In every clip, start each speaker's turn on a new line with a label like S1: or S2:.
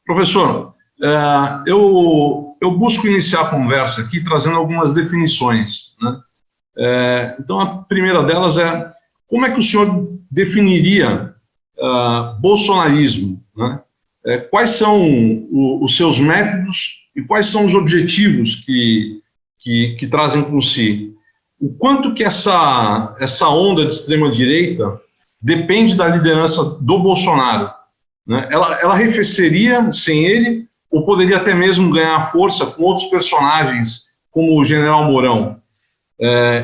S1: Professor, eu busco iniciar a conversa aqui trazendo algumas definições, né? Então, a primeira delas é: como é que o senhor definiria bolsonarismo, né? Quais são os seus métodos e quais são os objetivos que trazem com si? O quanto que essa onda de extrema-direita depende da liderança do Bolsonaro, né? Ela arrefeceria sem ele, ou poderia até mesmo ganhar força com outros personagens, como o General Mourão?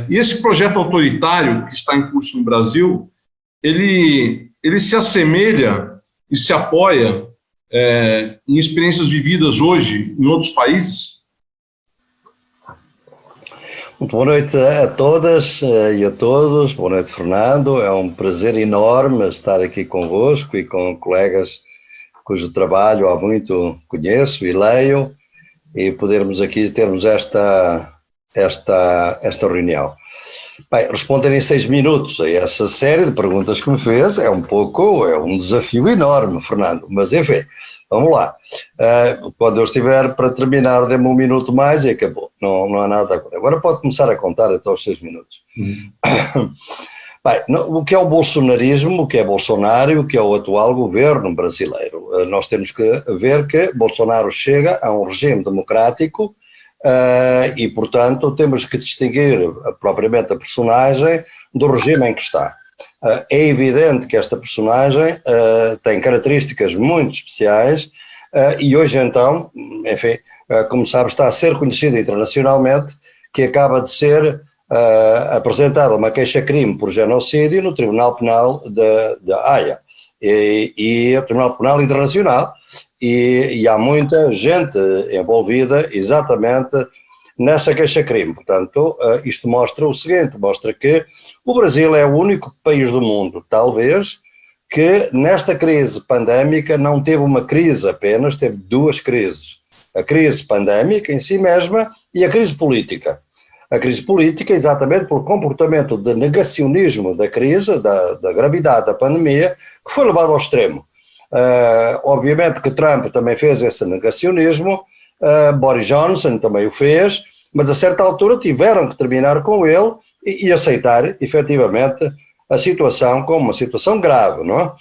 S1: E esse projeto autoritário que está em curso no Brasil, ele se assemelha e se apoia em experiências vividas hoje em outros países?
S2: Muito boa noite a todas e a todos. Boa noite, Fernando. É um prazer enorme estar aqui convosco e com colegas cujo trabalho há muito conheço e leio, e podermos aqui termos esta reunião. Bem, responder em 6 minutos a essa série de perguntas que me fez é um desafio enorme, Fernando, mas enfim, vamos lá. Quando eu estiver para terminar, dê-me 1 minuto mais e acabou, não há nada agora. Agora pode começar a contar até os 6 minutos. Bem, o que é o bolsonarismo, o que é Bolsonaro e o que é o atual governo brasileiro? Nós temos que ver que Bolsonaro chega a um regime democrático e, portanto, temos que distinguir propriamente a personagem do regime em que está. É evidente que esta personagem tem características muito especiais e hoje, então, enfim, como sabe, está a ser conhecida internacionalmente, que acaba de ser apresentada uma queixa-crime por genocídio no Tribunal Penal de Haia e o Tribunal Penal Internacional, e há muita gente envolvida exatamente nessa queixa-crime. Portanto, isto mostra o seguinte, mostra que o Brasil é o único país do mundo, talvez, que nesta crise pandémica não teve uma crise apenas, teve 2 crises. A crise pandémica em si mesma e a crise política. A crise política, exatamente pelo comportamento de negacionismo da crise, da gravidade da pandemia, que foi levado ao extremo. Obviamente que Trump também fez esse negacionismo, Boris Johnson também o fez, mas a certa altura tiveram que terminar com ele e aceitar, efetivamente, a situação como uma situação grave, não é?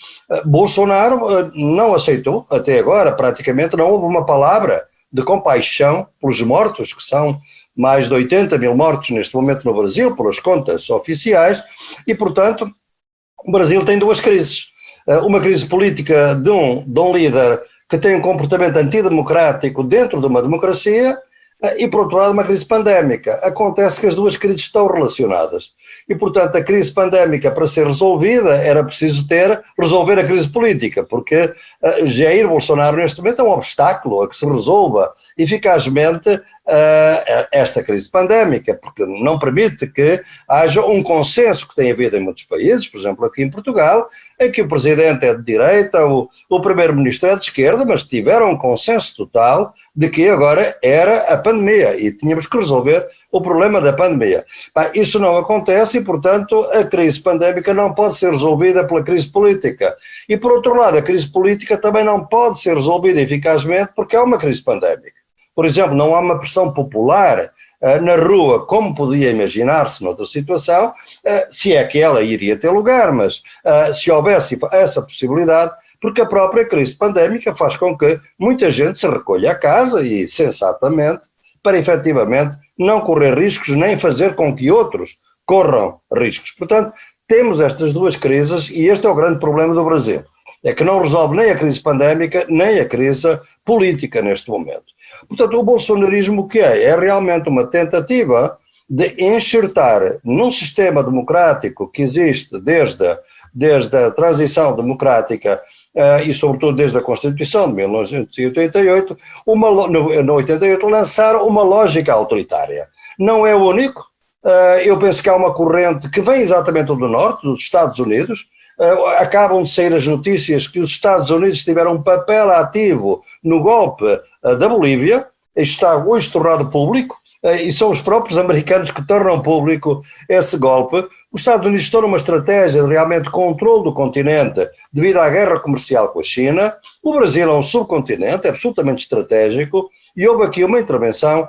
S2: Bolsonaro não aceitou, até agora praticamente não houve uma palavra de compaixão pelos mortos, que são mais de 80 mil mortos neste momento no Brasil, pelas contas oficiais, e, portanto, o Brasil tem 2 crises. Uma crise política de um líder que tem um comportamento antidemocrático dentro de uma democracia e, por outro lado, uma crise pandémica. Acontece que as 2 crises estão relacionadas. E, portanto, a crise pandémica, para ser resolvida, era preciso resolver a crise política, porque Jair Bolsonaro, neste momento, é um obstáculo a que se resolva eficazmente esta crise pandémica, porque não permite que haja um consenso que tem havido em muitos países, por exemplo, aqui em Portugal, em que o presidente é de direita, o primeiro-ministro é de esquerda, mas tiveram um consenso total de que agora era a pandemia e tínhamos que resolver o problema da pandemia. Isso não acontece e, portanto, a crise pandémica não pode ser resolvida pela crise política. E, por outro lado, a crise política também não pode ser resolvida eficazmente porque há uma crise pandémica. Por exemplo, não há uma pressão popular na rua, como podia imaginar-se noutra situação, se é que ela iria ter lugar, mas se houvesse essa possibilidade, porque a própria crise pandémica faz com que muita gente se recolha a casa e, sensatamente, para efetivamente não correr riscos nem fazer com que outros corram riscos. Portanto, temos estas 2 crises e este é o grande problema do Brasil. É que não resolve nem a crise pandémica, nem a crise política neste momento. Portanto, o bolsonarismo o que é? É realmente uma tentativa de enxertar num sistema democrático que existe desde a transição democrática e sobretudo desde a Constituição de 1988, no 88, lançar uma lógica autoritária. Não é o único. Eu penso que há uma corrente que vem exatamente do norte, dos Estados Unidos. Acabam de sair as notícias que os Estados Unidos tiveram um papel ativo no golpe da Bolívia. Isto está hoje tornado público. e são os próprios americanos que tornam público esse golpe. Os Estados Unidos estão numa estratégia de realmente controle do continente devido à guerra comercial com a China. O Brasil é um subcontinente, é absolutamente estratégico, e houve aqui uma intervenção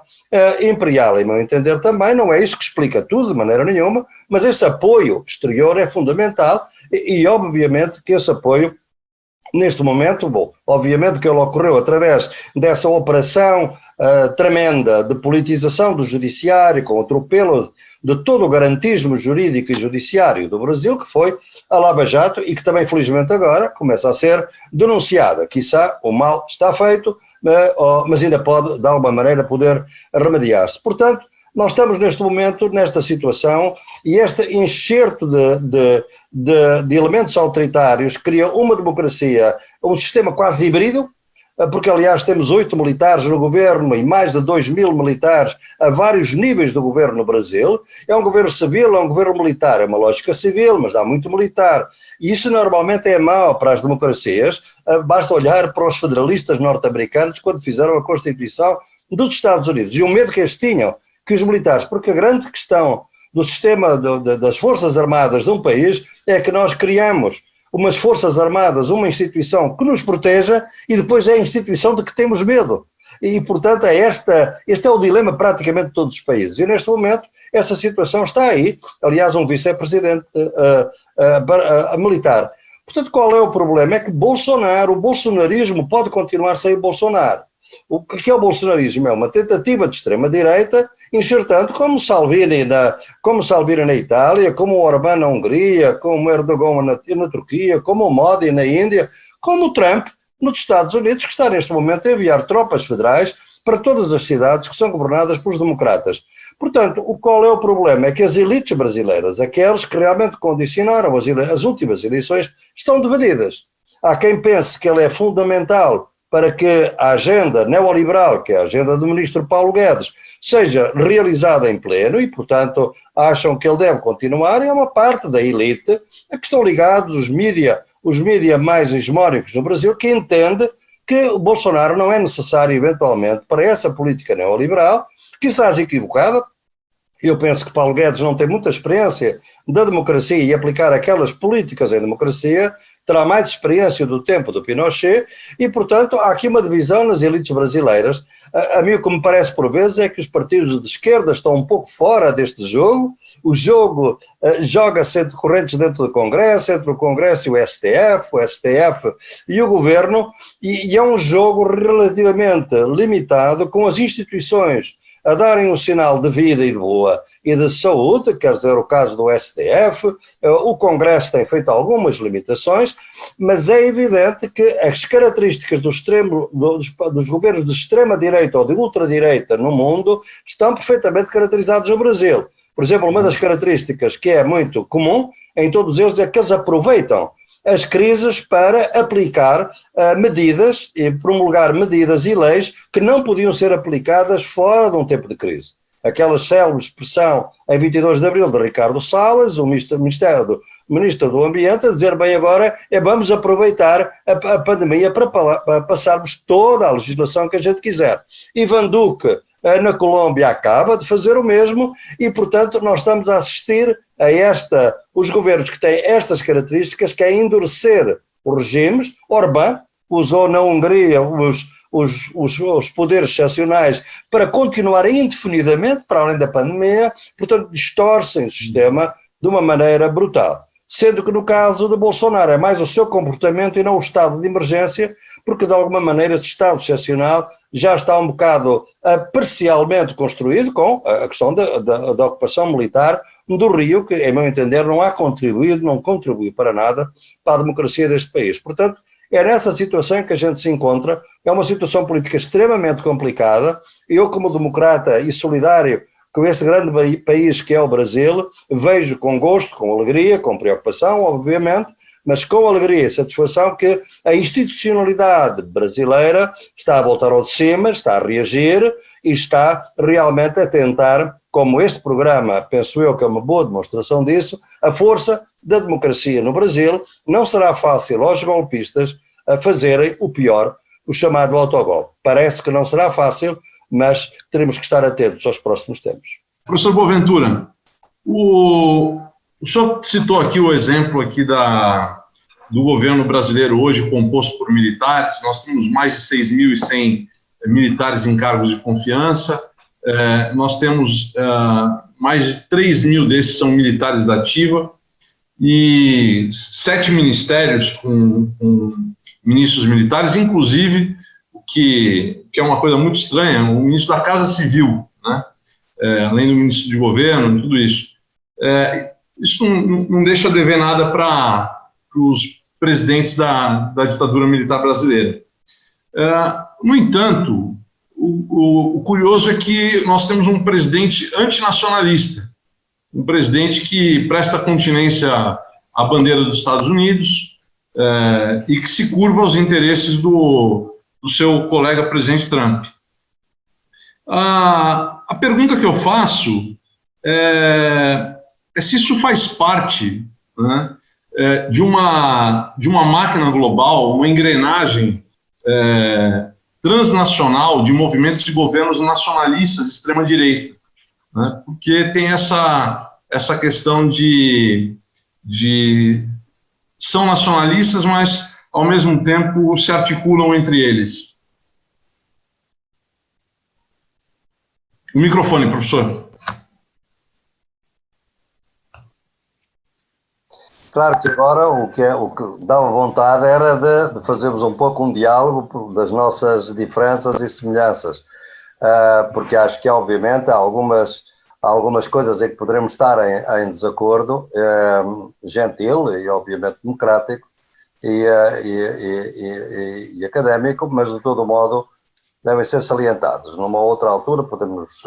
S2: imperial, em meu entender também. Não é isso que explica tudo, de maneira nenhuma, mas esse apoio exterior é fundamental e obviamente que esse apoio, neste momento, bom, obviamente que ele ocorreu através dessa operação tremenda de politização do judiciário, com o atropelo de todo o garantismo jurídico e judiciário do Brasil, que foi a Lava Jato e que também, felizmente, agora começa a ser denunciada. Quiçá o mal está feito, mas ainda pode, de alguma maneira, poder remediar-se. Portanto, nós estamos neste momento, nesta situação, e este enxerto de elementos autoritários cria uma democracia, um sistema quase híbrido, porque aliás temos 8 militares no governo e mais de 2.000 militares a vários níveis do governo no Brasil. É um governo civil, é um governo militar, é uma lógica civil, mas há muito militar. E isso normalmente é mau para as democracias. Basta olhar para os federalistas norte-americanos quando fizeram a Constituição dos Estados Unidos. E o medo que eles tinham, que os militares, porque a grande questão do sistema das Forças Armadas de um país é que nós criamos umas Forças Armadas, uma instituição que nos proteja e depois é a instituição de que temos medo. E, portanto, este é o dilema praticamente de todos os países. E, neste momento, essa situação está aí. Aliás, um vice-presidente militar. Portanto, qual é o problema? É que o bolsonarismo pode continuar sem o Bolsonaro. O que é o bolsonarismo? É uma tentativa de extrema-direita, enxertando como Salvini na Itália, como o Orbán na Hungria, como Erdogan na Turquia, como o Modi na Índia, como o Trump nos Estados Unidos, que está neste momento a enviar tropas federais para todas as cidades que são governadas pelos democratas. Portanto, qual é o problema? É que as elites brasileiras, aqueles que realmente condicionaram as últimas eleições, estão divididas. Há quem pense que ele é fundamental para que a agenda neoliberal, que é a agenda do ministro Paulo Guedes, seja realizada em pleno e, portanto, acham que ele deve continuar, e é uma parte da elite a que estão ligados os mídia mais hegemónicos no Brasil, que entende que o Bolsonaro não é necessário, eventualmente, para essa política neoliberal, quizás equivocada. Eu penso que Paulo Guedes não tem muita experiência da democracia e aplicar aquelas políticas em democracia, terá mais experiência do tempo do Pinochet e, portanto, há aqui uma divisão nas elites brasileiras. A mim o que me parece por vezes é que os partidos de esquerda estão um pouco fora deste jogo. O jogo joga-se entre correntes dentro do Congresso, entre o Congresso e o STF e o Governo, e é um jogo relativamente limitado, com as instituições a darem um sinal de vida e de boa e de saúde, quer dizer, o caso do STF, o Congresso tem feito algumas limitações, mas é evidente que as características dos governos de extrema-direita ou de ultradireita no mundo estão perfeitamente caracterizados no Brasil. Por exemplo, uma das características que é muito comum em todos eles é que eles aproveitam as crises para aplicar medidas e promulgar medidas e leis que não podiam ser aplicadas fora de um tempo de crise. Aquela célebre expressão em 22 de abril de Ricardo Salles, o ministro do Ambiente, a dizer, bem, agora vamos aproveitar a pandemia para passarmos toda a legislação que a gente quiser. Ivan Duque, na Colômbia, acaba de fazer o mesmo e, portanto, nós estamos a assistir a os governos que têm estas características, que é endurecer os regimes. Orbán usou na Hungria os poderes excepcionais para continuar indefinidamente, para além da pandemia, portanto, distorcem o sistema de uma maneira brutal. Sendo que no caso de Bolsonaro é mais o seu comportamento e não o estado de emergência, porque de alguma maneira este estado excepcional já está um bocado parcialmente construído com a questão da ocupação militar do Rio, que, em meu entender, não contribuiu para nada para a democracia deste país. Portanto, é nessa situação que a gente se encontra, é uma situação política extremamente complicada. Eu, como democrata e solidário com esse grande país que é o Brasil, vejo com gosto, com alegria, com preocupação, obviamente, mas com alegria e satisfação que a institucionalidade brasileira está a voltar ao de cima, está a reagir e está realmente a tentar, como este programa, penso eu que é uma boa demonstração disso, a força da democracia no Brasil. Não será fácil aos golpistas a fazerem o pior, o chamado autogolpe. Parece que não será fácil, mas teremos que estar atentos aos próximos tempos.
S1: Professor Boaventura, o senhor citou aqui o exemplo aqui do governo brasileiro hoje composto por militares. Nós temos mais de 6.100 militares em cargos de confiança, nós temos mais de 3.000 desses são militares da ativa, e 7 ministérios com ministros militares, inclusive, o que é uma coisa muito estranha, o ministro da Casa Civil, né? Além do ministro de governo, tudo isso. Isso não deixa a dever nada para os presidentes da ditadura militar brasileira. No entanto, o curioso é que nós temos um presidente antinacionalista, um presidente que presta continência à bandeira dos Estados Unidos e que se curva aos interesses do seu colega presidente Trump. A pergunta que eu faço é se isso faz parte, né, de uma máquina global, uma engrenagem transnacional de movimentos de governos nacionalistas de extrema-direita, né, porque tem essa questão de são nacionalistas, mas ao mesmo tempo se articulam entre eles. O microfone, professor.
S2: Claro que agora o que dava vontade era de fazermos um pouco um diálogo das nossas diferenças e semelhanças, porque acho que obviamente há algumas coisas em que poderemos estar em desacordo, gentil e obviamente democrático e académico, mas de todo modo devem ser salientados. Numa outra altura podemos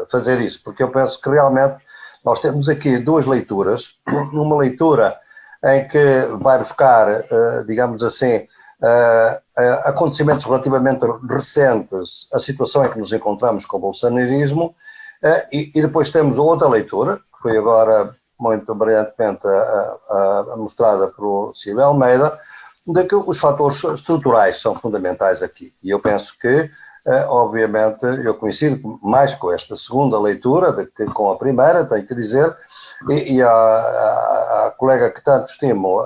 S2: fazer isso, porque eu penso que realmente nós temos aqui duas leituras, uma leitura em que vai buscar, digamos assim, acontecimentos relativamente recentes, a situação em que nos encontramos com o bolsonarismo, e depois temos outra leitura, que foi agora muito brilhantemente mostrada por Silvio Almeida, de que os fatores estruturais são fundamentais aqui. E eu penso que, obviamente, eu coincido mais com esta segunda leitura do que com a primeira, tenho que dizer, e a colega que tanto estimo,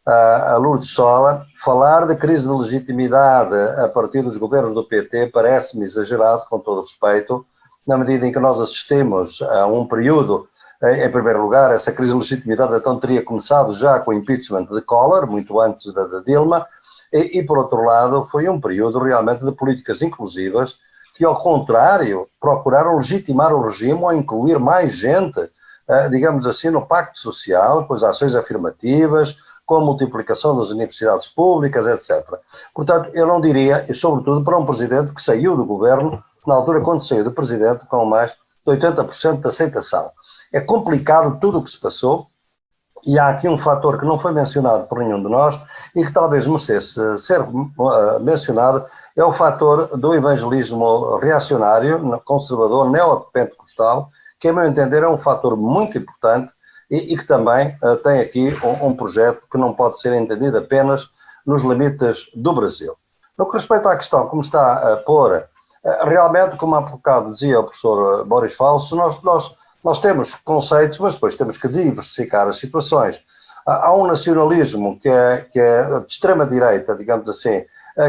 S2: a Lourdes Sola, falar de crise de legitimidade a partir dos governos do PT parece-me exagerado, com todo o respeito, na medida em que nós assistimos a um período. Em primeiro lugar, essa crise de legitimidade então teria começado já com o impeachment de Collor, muito antes da Dilma, e por outro lado foi um período realmente de políticas inclusivas que, ao contrário, procuraram legitimar o regime ao incluir mais gente, digamos assim, no pacto social, com as ações afirmativas, com a multiplicação das universidades públicas, etc. Portanto, eu não diria, e sobretudo para um presidente que saiu do governo, na altura quando saiu do presidente, com mais de 80% de aceitação. É complicado tudo o que se passou, e há aqui um fator que não foi mencionado por nenhum de nós e que talvez merecesse ser mencionado, é o fator do evangelismo reacionário, conservador, neopentecostal, que, a meu entender, é um fator muito importante e que também tem aqui um projeto que não pode ser entendido apenas nos limites do Brasil. No que respeita à questão como está a pôr, realmente, como há bocado dizia o professor Boris Falso, nós temos conceitos, mas depois temos que diversificar as situações. Há um nacionalismo que é de extrema-direita, digamos assim,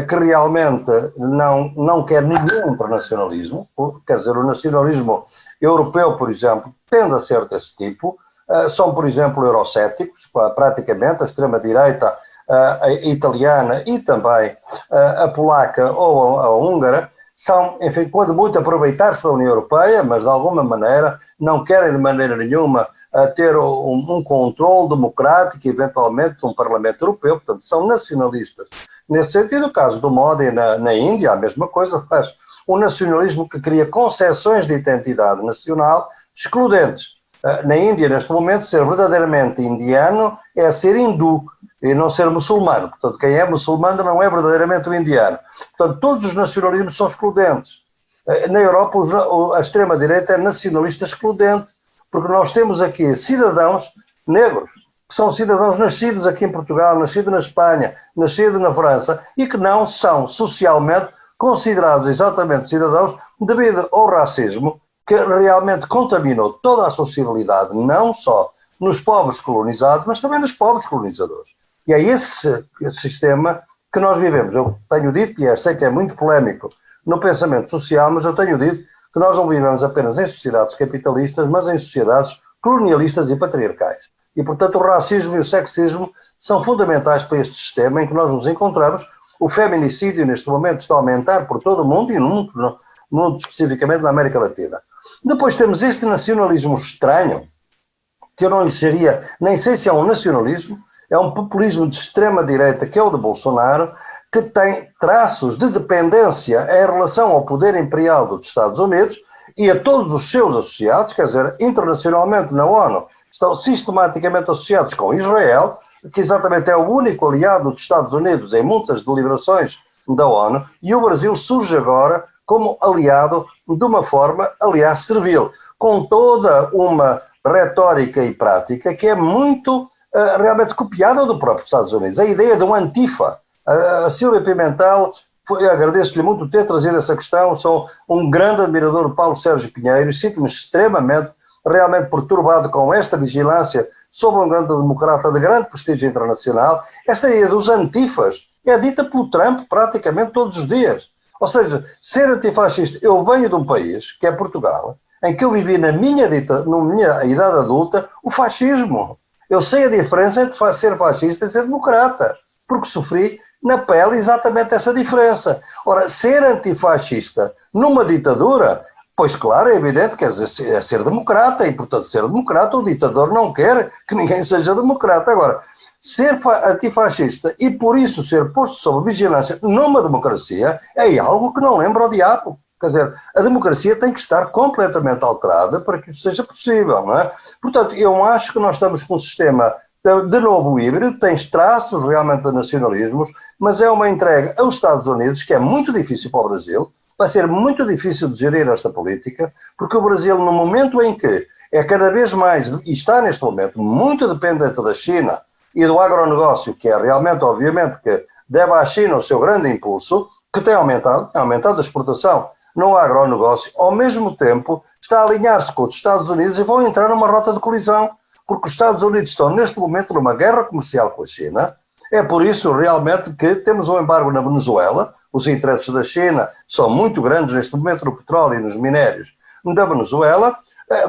S2: que realmente não quer nenhum internacionalismo, quer dizer, o nacionalismo europeu, por exemplo, tende a ser desse tipo, são, por exemplo, eurocéticos, praticamente, a extrema-direita italiana e também a polaca ou a húngara, são, enfim, quando muito aproveitar-se da União Europeia, mas de alguma maneira não querem de maneira nenhuma ter um controle democrático, eventualmente, de um Parlamento Europeu, portanto, são nacionalistas. Nesse sentido, o caso do Modi na Índia, a mesma coisa, faz um nacionalismo que cria concepções de identidade nacional excludentes. Na Índia, neste momento, ser verdadeiramente indiano é ser hindu e não ser muçulmano. Portanto, quem é muçulmano não é verdadeiramente o indiano. Portanto, todos os nacionalismos são excludentes. Na Europa, a extrema-direita é nacionalista excludente, porque nós temos aqui cidadãos negros, que são cidadãos nascidos aqui em Portugal, nascidos na Espanha, nascidos na França, e que não são socialmente considerados exatamente cidadãos devido ao racismo que realmente contaminou toda a sociabilidade, não só nos povos colonizados, mas também nos povos colonizadores. E é esse sistema que nós vivemos. Eu tenho dito, e sei que é muito polémico no pensamento social, mas eu tenho dito que nós não vivemos apenas em sociedades capitalistas, mas em sociedades colonialistas e patriarcais. E, portanto, o racismo e o sexismo são fundamentais para este sistema em que nós nos encontramos. O feminicídio, neste momento, está a aumentar por todo o mundo e no mundo especificamente na América Latina. Depois temos este nacionalismo estranho, que eu não lhe seria, nem sei se é um nacionalismo, é um populismo de extrema-direita, que é o de Bolsonaro, que tem traços de dependência em relação ao poder imperial dos Estados Unidos e a todos os seus associados, quer dizer, internacionalmente na ONU, estão sistematicamente associados com Israel, que exatamente é o único aliado dos Estados Unidos em muitas deliberações da ONU, e o Brasil surge agora como aliado de uma forma, aliás, servil, com toda uma retórica e prática que é muito realmente copiada do próprio Estados Unidos. A ideia de um antifa. A Sílvia Pimentel, agradeço-lhe muito ter trazido essa questão, sou um grande admirador do Paulo Sérgio Pinheiro e sinto-me extremamente, realmente perturbado com esta vigilância sobre um grande democrata de grande prestígio internacional. Esta ideia dos antifas é dita pelo Trump praticamente todos os dias. Ou seja, ser antifascista, eu venho de um país, que é Portugal, em que eu vivi na minha idade adulta, o fascismo. Eu sei a diferença entre ser fascista e ser democrata, porque sofri na pele exatamente essa diferença. Ora, ser antifascista numa ditadura, pois claro, é evidente que é ser democrata, e portanto ser democrata, o ditador não quer que ninguém seja democrata. Agora, ser antifascista e por isso ser posto sob vigilância numa democracia é algo que não lembra o diabo. Quer dizer, a democracia tem que estar completamente alterada para que isso seja possível, não é? Portanto, eu acho que nós estamos com um sistema de novo híbrido, tem traços realmente de nacionalismos, mas é uma entrega aos Estados Unidos que é muito difícil para o Brasil, vai ser muito difícil de gerir esta política, porque o Brasil, no momento em que é cada vez mais, e está neste momento, muito dependente da China e do agronegócio, que é realmente, obviamente, que deve à China o seu grande impulso, que tem aumentado a exportação no agronegócio, ao mesmo tempo está a alinhar-se com os Estados Unidos e vão entrar numa rota de colisão, porque os Estados Unidos estão neste momento numa guerra comercial com a China. É por isso realmente que temos um embargo na Venezuela, os interesses da China são muito grandes neste momento no petróleo e nos minérios da Venezuela.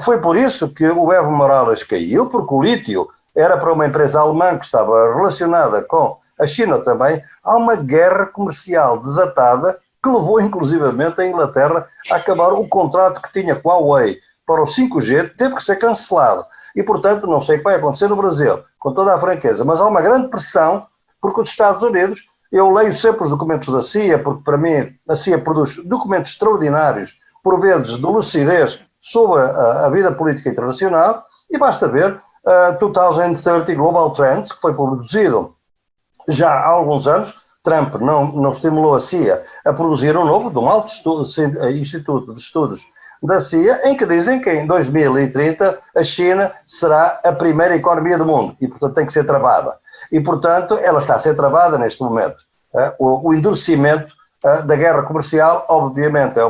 S2: Foi por isso que o Evo Morales caiu, porque o lítio era para uma empresa alemã que estava relacionada com a China também. Há uma guerra comercial desatada que levou inclusivamente a Inglaterra a acabar o contrato que tinha com a Huawei para o 5G, teve que ser cancelado. E, portanto, não sei o que vai acontecer no Brasil, com toda a franqueza, mas há uma grande pressão, porque os Estados Unidos, eu leio sempre os documentos da CIA, porque para mim a CIA produz documentos extraordinários, por vezes de lucidez, sobre a vida política internacional, e basta ver 2030 Global Trends, que foi produzido já há alguns anos. Trump não estimulou a CIA a produzir um novo, de um alto instituto de estudos da CIA, em que dizem que em 2030 a China será a primeira economia do mundo e, portanto, tem que ser travada. E, portanto, ela está a ser travada neste momento. O endurecimento da guerra comercial, obviamente,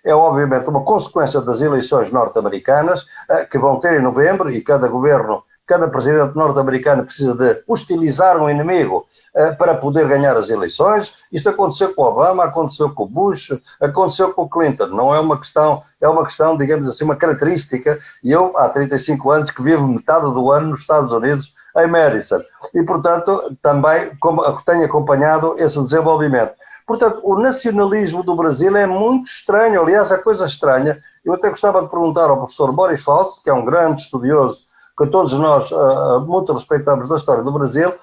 S2: é obviamente uma consequência das eleições norte-americanas que vão ter em novembro, e cada presidente norte-americano precisa de hostilizar um inimigo para poder ganhar as eleições. Isto aconteceu com o Obama, aconteceu com o Bush, aconteceu com o Clinton. Não é uma questão, digamos assim, uma característica. E eu, há 35 anos, que vivo metade do ano nos Estados Unidos, em Madison. E, portanto, também tenho acompanhado esse desenvolvimento. Portanto, o nacionalismo do Brasil é muito estranho. Aliás, é coisa estranha. Eu até gostava de perguntar ao professor Boris Fausto, que é um grande estudioso, que todos nós muito respeitamos da história do Brasil.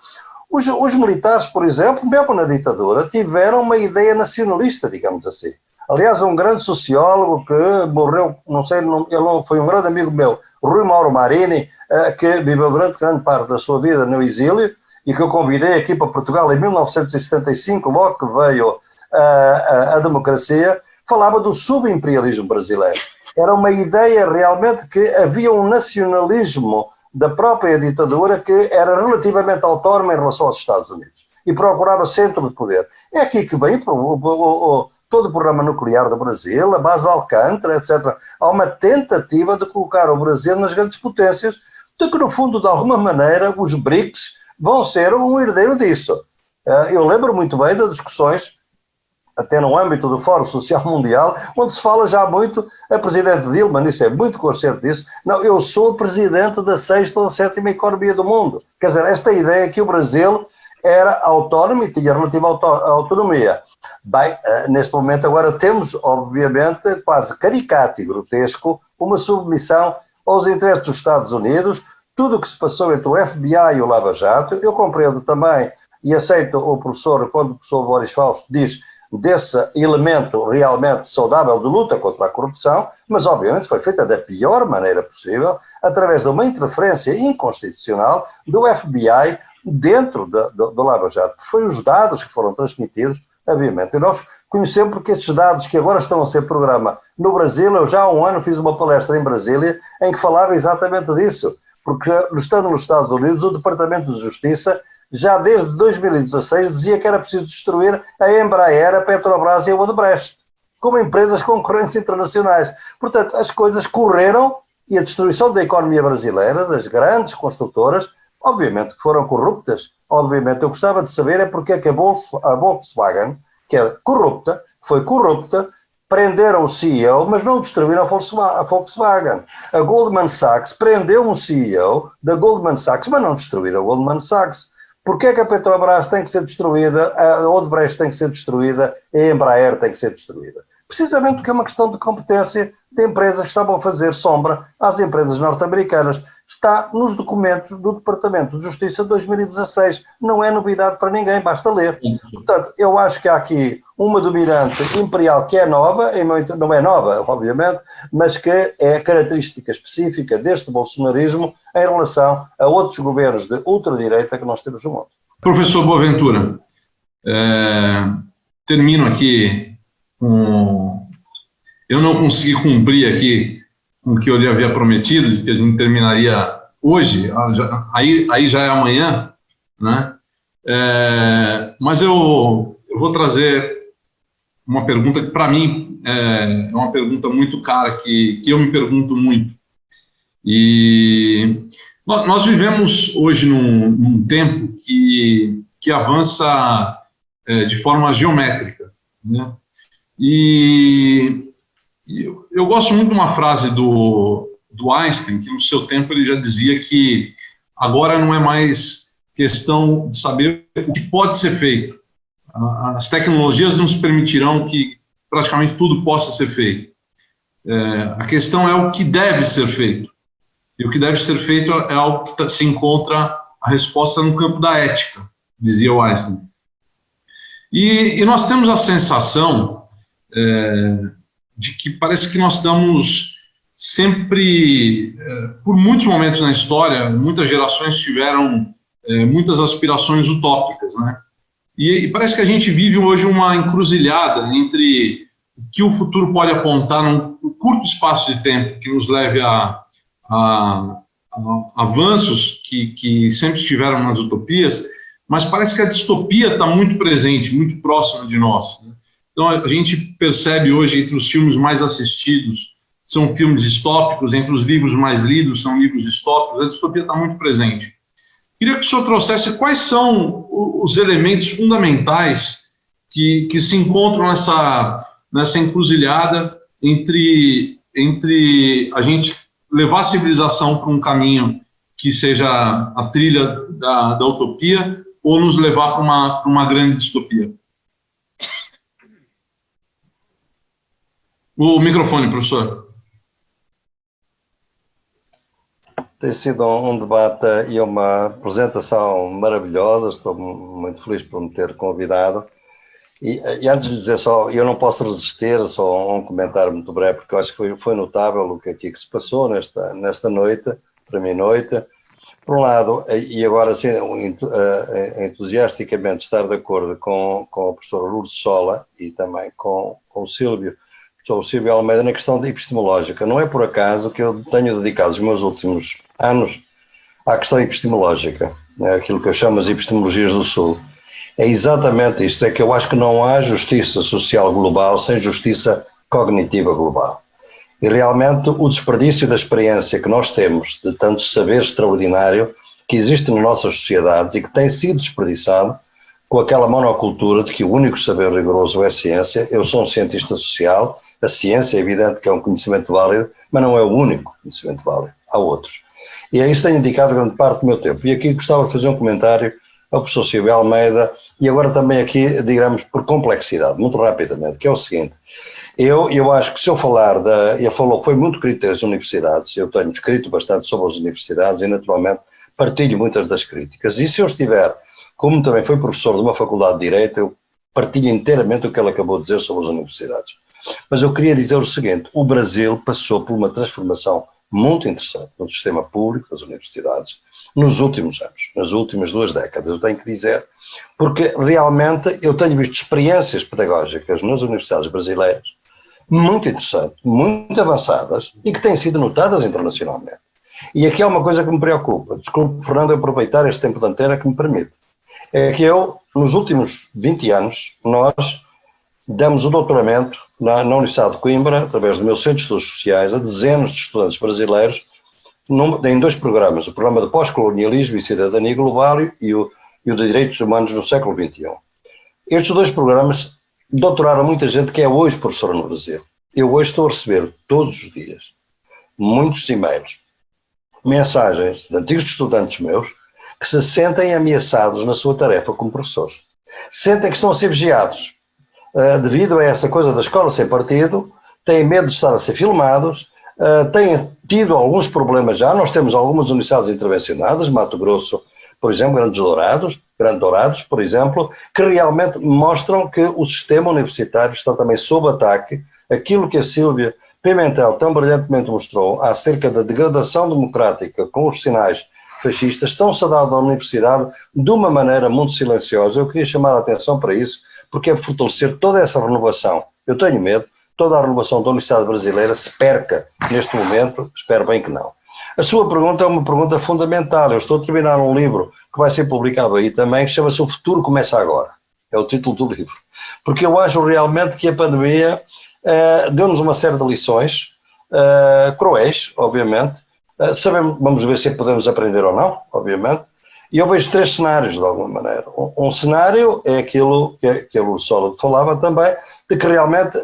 S2: Os militares, por exemplo, mesmo na ditadura, tiveram uma ideia nacionalista, digamos assim. Aliás, um grande sociólogo que morreu, não sei, ele foi um grande amigo meu, Rui Mauro Marini, que viveu durante grande parte da sua vida no exílio e que eu convidei aqui para Portugal em 1975, logo que veio a democracia, falava do subimperialismo brasileiro. Era uma ideia realmente que havia um nacionalismo da própria ditadura que era relativamente autónomo em relação aos Estados Unidos. e procurava centro de poder. É aqui que vem todo o programa nuclear do Brasil, a base de Alcântara, etc. Há uma tentativa de colocar o Brasil nas grandes potências, de que, no fundo, de alguma maneira, os BRICS vão ser um herdeiro disso. Eu lembro muito bem das discussões, até no âmbito do Fórum Social Mundial, onde se fala já muito, a Presidente Dilma, isso é muito consciente disso, não, eu sou Presidente da 6ª ou da 7ª economia do mundo. Quer dizer, esta ideia que o Brasil era autónomo e tinha relativa autonomia. Bem, neste momento agora temos, obviamente, quase caricato e grotesco, uma submissão aos interesses dos Estados Unidos, tudo o que se passou entre o FBI e o Lava Jato. Eu compreendo também e aceito o professor, quando o professor Boris Fausto diz desse elemento realmente saudável de luta contra a corrupção, mas obviamente foi feita da pior maneira possível, através de uma interferência inconstitucional do FBI dentro do Lava Jato. Foi os dados que foram transmitidos, obviamente, e nós conhecemos porque estes dados que agora estão a ser programa no Brasil, eu já há um ano fiz uma palestra em Brasília em que falava exatamente disso, porque estando nos Estados Unidos, o Departamento de Justiça já desde 2016 dizia que era preciso destruir a Embraer, a Petrobras e a Odebrecht, como empresas concorrentes internacionais. Portanto, as coisas correram e a destruição da economia brasileira, das grandes construtoras, obviamente que foram corruptas. Obviamente, eu gostava de saber porque é que a Volkswagen, que é corrupta, foi corrupta, prenderam o CEO, mas não destruíram a Volkswagen. A Goldman Sachs prendeu um CEO da Goldman Sachs, mas não destruíram a Goldman Sachs. Porquê é que a Petrobras tem que ser destruída, a Odebrecht tem que ser destruída, a Embraer tem que ser destruída? Precisamente porque é uma questão de competência de empresas que estavam a fazer sombra às empresas norte-americanas. Está nos documentos do Departamento de Justiça de 2016. Não é novidade para ninguém, basta ler. Portanto, eu acho que há aqui uma dominante imperial que é nova, não é nova, obviamente, mas que é característica específica deste bolsonarismo em relação a outros governos de ultradireita que nós temos no mundo.
S1: Professor Boaventura, termino aqui com... Eu não consegui cumprir aqui com o que eu lhe havia prometido, que a gente terminaria hoje, aí já é amanhã, né? Mas eu vou trazer uma pergunta que, para mim, é uma pergunta muito cara, que eu me pergunto muito. E nós vivemos hoje num tempo que avança de forma geométrica, né? E eu gosto muito de uma frase do Einstein, que no seu tempo ele já dizia que agora não é mais questão de saber o que pode ser feito. As tecnologias nos permitirão que praticamente tudo possa ser feito. A questão é o que deve ser feito. E o que deve ser feito é algo que se encontra a resposta no campo da ética, dizia o Einstein. E nós temos a sensação de que parece que nós estamos sempre, por muitos momentos na história, muitas gerações tiveram muitas aspirações utópicas, né? E parece que a gente vive hoje uma encruzilhada entre o que o futuro pode apontar num curto espaço de tempo que nos leve a avanços que sempre estiveram nas utopias, mas parece que a distopia está muito presente, muito próxima de nós, né? Então a gente percebe hoje entre os filmes mais assistidos são filmes distópicos, entre os livros mais lidos são livros distópicos, a distopia está muito presente. Queria que o senhor trouxesse quais são os elementos fundamentais que se encontram nessa encruzilhada entre a gente levar a civilização para um caminho que seja a trilha da utopia ou nos levar para uma grande distopia. O microfone, professor.
S2: Tem sido um debate e uma apresentação maravilhosa, estou muito feliz por me ter convidado. E antes de dizer só, eu não posso resistir só a um comentário muito breve, porque eu acho que foi notável o que aqui que se passou nesta noite, para mim noite. Por um lado, e agora sim, entusiasticamente estar de acordo com o professor Lourdes Sola e também com o Silvio, o Silvio Almeida, na questão epistemológica. Não é por acaso que eu tenho dedicado os meus últimos anos à questão epistemológica, né, aquilo que eu chamo as epistemologias do Sul. É exatamente isto, é que eu acho que não há justiça social global sem justiça cognitiva global. E realmente o desperdício da experiência que nós temos de tanto saber extraordinário que existe nas nossas sociedades e que tem sido desperdiçado com aquela monocultura de que o único saber rigoroso é a ciência. Eu sou um cientista social, a ciência é evidente que é um conhecimento válido, mas não é o único conhecimento válido, há outros. E é isso que tenho indicado grande parte do meu tempo. E aqui gostava de fazer um comentário ao professor Silvio Almeida, e agora também aqui, digamos, por complexidade, muito rapidamente, que é o seguinte, eu acho que se eu falar ele falou, foi muito crítico das universidades, eu tenho escrito bastante sobre as universidades e naturalmente partilho muitas das críticas, e se eu estiver, como também foi professor de uma faculdade de Direito, eu partilho inteiramente o que ele acabou de dizer sobre as universidades. Mas eu queria dizer o seguinte, o Brasil passou por uma transformação muito interessante no sistema público das universidades, nos últimos anos, nas últimas 2 décadas, eu tenho que dizer, porque realmente eu tenho visto experiências pedagógicas nas universidades brasileiras muito interessantes, muito avançadas e que têm sido notadas internacionalmente. E aqui há uma coisa que me preocupa, desculpe, Fernando, aproveitar este tempo de antena que me permite, é que nos últimos 20 anos, nós damos o doutoramento na Universidade de Coimbra, através do meu Centro de Estudos Sociais, a dezenas de estudantes brasileiros, em 2 programas, o programa de pós-colonialismo e cidadania global e o de direitos humanos no século XXI. Estes 2 programas doutoraram muita gente que é hoje professora no Brasil. Eu hoje estou a receber todos os dias muitos e-mails, mensagens de antigos estudantes meus que se sentem ameaçados na sua tarefa como professores. Sentem que estão a ser vigiados devido a essa coisa da escola sem partido, têm medo de estar a ser filmados, têm tido alguns problemas já. Nós temos algumas universidades intervencionadas, Mato Grosso, por exemplo, Grandes Dourados, por exemplo, que realmente mostram que o sistema universitário está também sob ataque. Aquilo que a Sílvia Pimentel tão brilhantemente mostrou acerca da degradação democrática com os sinais fascistas estão-se a dar na universidade de uma maneira muito silenciosa. Eu queria chamar a atenção para isso, porque é fortalecer toda essa renovação. Eu tenho medo, toda a renovação da Universidade Brasileira se perca neste momento, espero bem que não. A sua pergunta é uma pergunta fundamental. Eu estou a terminar um livro que vai ser publicado aí também, que chama-se O Futuro Começa Agora. É o título do livro. Porque eu acho realmente que a pandemia deu-nos uma série de lições, cruéis, obviamente. Sabemos, vamos ver se podemos aprender ou não, obviamente. E eu vejo 3 cenários, de alguma maneira. Um cenário é aquilo que a Ursula falava também, de que realmente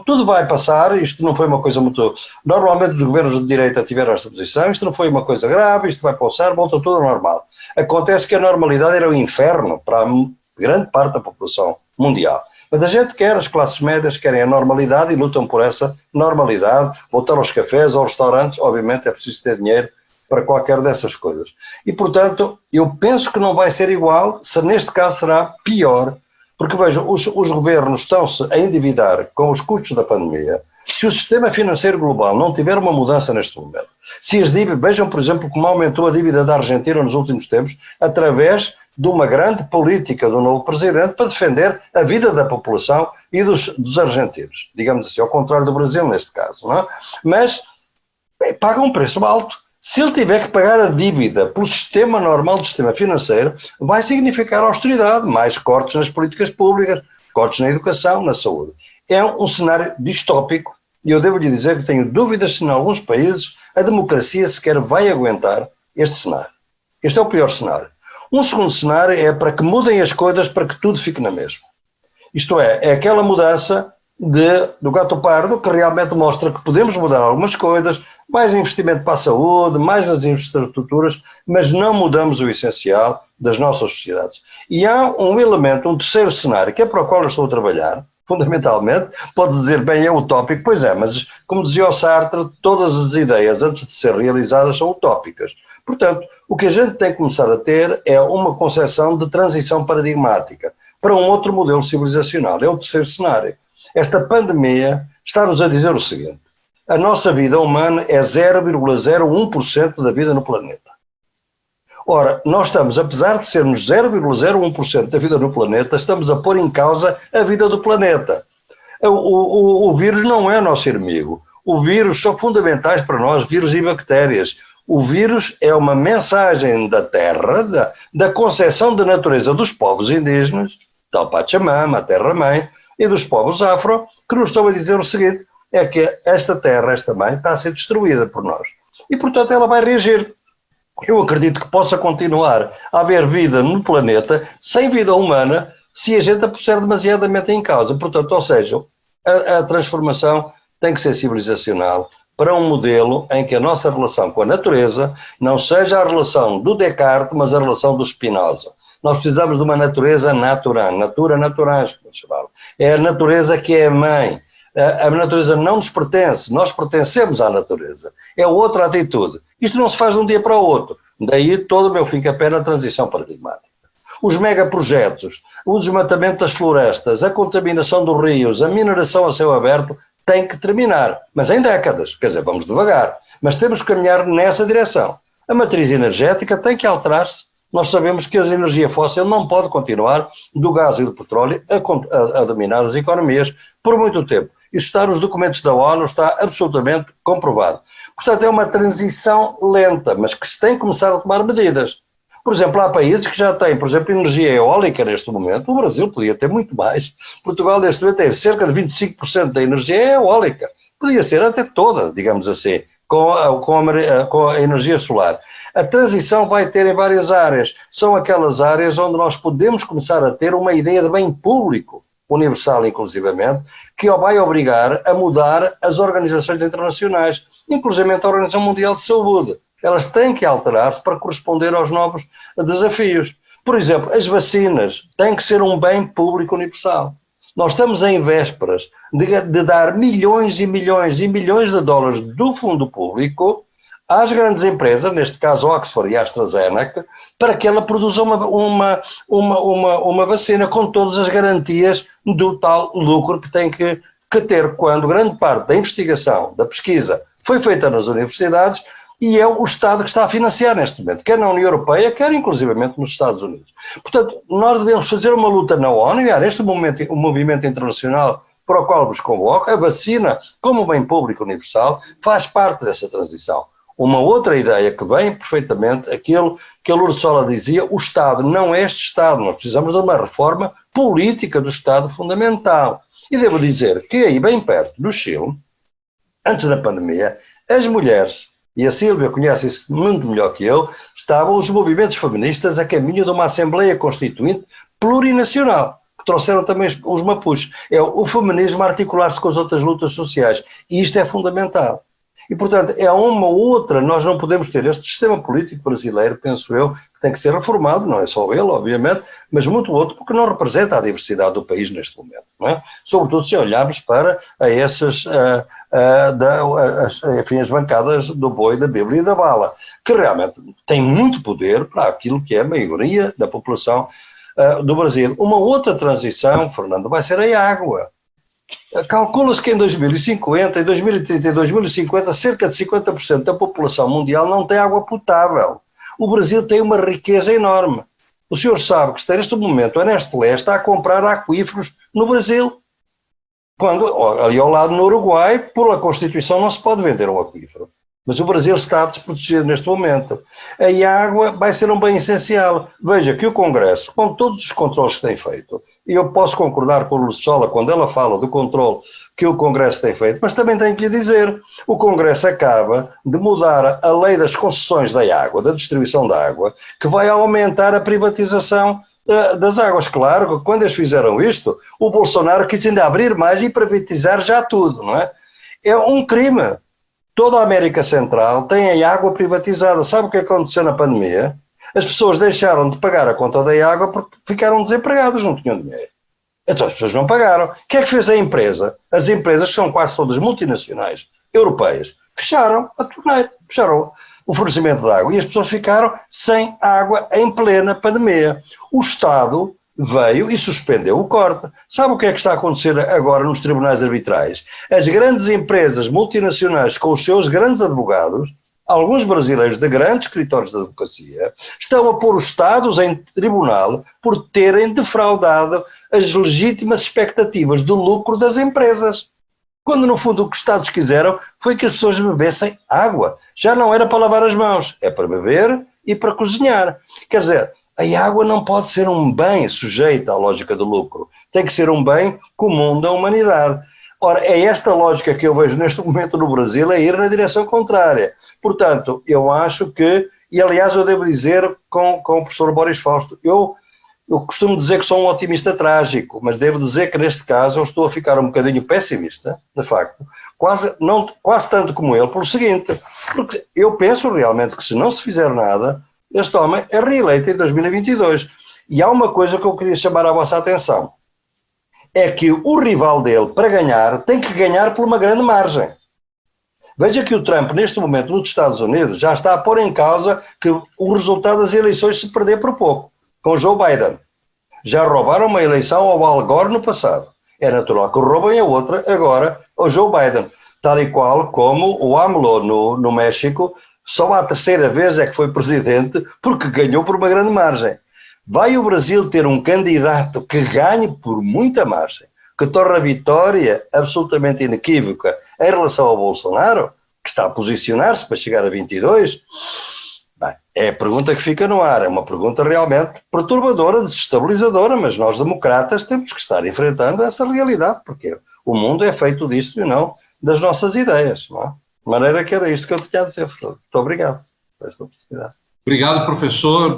S2: tudo vai passar, isto não foi uma coisa muito... Normalmente os governos de direita tiveram esta posição, isto não foi uma coisa grave, isto vai passar, volta tudo ao normal. Acontece que a normalidade era o inferno para grande parte da população mundial. Mas a gente quer, as classes médias querem a normalidade e lutam por essa normalidade, voltar aos cafés, aos restaurantes, obviamente é preciso ter dinheiro para qualquer dessas coisas. E, portanto, eu penso que não vai ser igual, se neste caso será pior, porque, vejam, os governos estão-se a endividar com os custos da pandemia. Se o sistema financeiro global não tiver uma mudança neste momento, se as dívidas, vejam, por exemplo, como aumentou a dívida da Argentina nos últimos tempos, através de uma grande política do novo presidente para defender a vida da população e dos argentinos, digamos assim, ao contrário do Brasil neste caso, não é? Mas paga um preço alto. Se ele tiver que pagar a dívida pelo sistema normal do sistema financeiro, vai significar austeridade, mais cortes nas políticas públicas, cortes na educação, na saúde. É um cenário distópico e eu devo lhe dizer que tenho dúvidas se em alguns países a democracia sequer vai aguentar este cenário. Este é o pior cenário. Um segundo cenário é para que mudem as coisas para que tudo fique na mesma. Isto é aquela mudança do gato pardo que realmente mostra que podemos mudar algumas coisas, mais investimento para a saúde, mais nas infraestruturas, mas não mudamos o essencial das nossas sociedades. E há um elemento, um terceiro cenário, que é para o qual eu estou a trabalhar, fundamentalmente, pode dizer, bem, é utópico, pois é, mas como dizia o Sartre, todas as ideias antes de ser realizadas são utópicas. Portanto, o que a gente tem que começar a ter é uma concepção de transição paradigmática para um outro modelo civilizacional. É o terceiro cenário. Esta pandemia está-nos a dizer o seguinte: a nossa vida humana é 0,01% da vida no planeta. Ora, nós estamos, apesar de sermos 0,01% da vida no planeta, estamos a pôr em causa a vida do planeta. O vírus não é nosso inimigo. O vírus são fundamentais para nós, vírus e bactérias. O vírus é uma mensagem da Terra, da concepção da natureza dos povos indígenas, tal Pachamama, a Terra-mãe, e dos povos afro, que nos estão a dizer o seguinte, é que esta Terra, esta mãe, está a ser destruída por nós. E, portanto, ela vai reagir. Eu acredito que possa continuar a haver vida no planeta sem vida humana se a gente a puser demasiadamente em causa. Portanto, ou seja, a transformação tem que ser civilizacional para um modelo em que a nossa relação com a natureza não seja a relação do Descartes, mas a relação do Spinoza. Nós precisamos de uma natureza natural, natura naturans, como chamava. É a natureza que é a mãe. A natureza não nos pertence, nós pertencemos à natureza. É outra atitude. Isto não se faz de um dia para o outro. Daí todo o meu fica-pé na transição paradigmática. Os megaprojetos, o desmatamento das florestas, a contaminação dos rios, a mineração a céu aberto, tem que terminar. Mas em décadas, quer dizer, vamos devagar. Mas temos que caminhar nessa direção. A matriz energética tem que alterar-se. Nós sabemos que a energia fóssil não pode continuar do gás e do petróleo a dominar as economias por muito tempo. Isso está nos documentos da ONU, está absolutamente comprovado. Portanto, é uma transição lenta, mas que se tem que começar a tomar medidas. Por exemplo, há países que já têm, por exemplo, energia eólica neste momento. O Brasil podia ter muito mais. Portugal, neste momento, tem cerca de 25% da energia eólica. Podia ser até toda, digamos assim, com a energia solar. A transição vai ter em várias áreas. São aquelas áreas onde nós podemos começar a ter uma ideia de bem público, universal inclusivamente, que vai obrigar a mudar as organizações internacionais, inclusive a Organização Mundial de Saúde. Elas têm que alterar-se para corresponder aos novos desafios. Por exemplo, as vacinas têm que ser um bem público universal. Nós estamos em vésperas de dar milhões e milhões e milhões de dólares do fundo público às grandes empresas, neste caso Oxford e AstraZeneca, para que ela produza uma vacina com todas as garantias do tal lucro que tem que ter, quando grande parte da investigação, da pesquisa, foi feita nas universidades e é o Estado que está a financiar neste momento, quer na União Europeia, quer inclusivamente nos Estados Unidos. Portanto, nós devemos fazer uma luta na ONU, e há neste momento um movimento internacional para o qual vos convoco. A vacina, como bem público universal, faz parte dessa transição. Uma outra ideia que vem perfeitamente, aquilo que a Lourdes Sola dizia, o Estado não é este Estado, nós precisamos de uma reforma política do Estado fundamental. E devo dizer que aí bem perto, no Chile, antes da pandemia, as mulheres, e a Sílvia conhece isso muito melhor que eu, estavam os movimentos feministas a caminho de uma Assembleia Constituinte plurinacional, que trouxeram também os mapuches. É o feminismo articular-se com as outras lutas sociais. E isto é fundamental. E, portanto, é uma outra, nós não podemos ter este sistema político brasileiro, penso eu, que tem que ser reformado, não é só ele, obviamente, mas muito outro, porque não representa a diversidade do país neste momento, não é? Sobretudo se olharmos para enfim, as bancadas do boi, da Bíblia e da bala, que realmente têm muito poder para aquilo que é a maioria da população do Brasil. Uma outra transição, Fernando, vai ser a água. Calcula-se que em 2050, em 2030 e 2050, cerca de 50% da população mundial não tem água potável. O Brasil tem uma riqueza enorme. O senhor sabe que neste momento a Nestlé está a comprar aquíferos no Brasil. Quando, ali ao lado no Uruguai, por a Constituição não se pode vender um aquífero. Mas o Brasil está desprotegido neste momento. A água vai ser um bem essencial. Veja que o Congresso, com todos os controles que tem feito, e eu posso concordar com a Lourdes Sola quando ela fala do controle que o Congresso tem feito, mas também tenho que lhe dizer, o Congresso acaba de mudar a lei das concessões da água, da distribuição da água, que vai aumentar a privatização das águas. Claro que quando eles fizeram isto, o Bolsonaro quis ainda abrir mais e privatizar já tudo, não é? É um crime. Toda a América Central tem a água privatizada. Sabe o que aconteceu na pandemia? As pessoas deixaram de pagar a conta da água porque ficaram desempregadas, não tinham dinheiro. Então as pessoas não pagaram. O que é que fez a empresa? As empresas, que são quase todas multinacionais, europeias, fecharam a torneira, fecharam o fornecimento de água e as pessoas ficaram sem água em plena pandemia. O Estado veio e suspendeu o corte. Sabe o que é que está a acontecer agora nos tribunais arbitrais? As grandes empresas multinacionais com os seus grandes advogados, alguns brasileiros de grandes escritórios de advocacia, estão a pôr os Estados em tribunal por terem defraudado as legítimas expectativas de lucro das empresas. Quando, no fundo, o que os Estados quiseram foi que as pessoas bebessem água. Já não era para lavar as mãos, é para beber e para cozinhar. Quer dizer, a água não pode ser um bem sujeito à lógica do lucro. Tem que ser um bem comum da humanidade. Ora, é esta lógica que eu vejo neste momento no Brasil, é ir na direção contrária. Portanto, eu acho que, e aliás eu devo dizer com o professor Boris Fausto, eu costumo dizer que sou um otimista trágico, mas devo dizer que neste caso eu estou a ficar um bocadinho pessimista, de facto, quase tanto como ele, pelo seguinte, porque eu penso realmente que se não se fizer nada, este homem é reeleito em 2022. E há uma coisa que eu queria chamar a vossa atenção, é que o rival dele, para ganhar, tem que ganhar por uma grande margem. Veja que o Trump, neste momento, nos Estados Unidos, já está a pôr em causa que o resultado das eleições se perder por pouco, com Joe Biden. Já roubaram uma eleição ao Al Gore no passado. É natural que roubem a outra agora ao Joe Biden. Tal e qual como o AMLO no México, só a terceira vez é que foi presidente porque ganhou por uma grande margem. Vai o Brasil ter um candidato que ganhe por muita margem, que torna a vitória absolutamente inequívoca em relação ao Bolsonaro, que está a posicionar-se para chegar a 22? Bem, é a pergunta que fica no ar, é uma pergunta realmente perturbadora, desestabilizadora, mas nós democratas temos que estar enfrentando essa realidade, porque o mundo é feito disto e não das nossas ideias, não é? De maneira que era isto que eu tinha a dizer, Fernando. Muito obrigado por esta oportunidade.
S1: Obrigado, professor.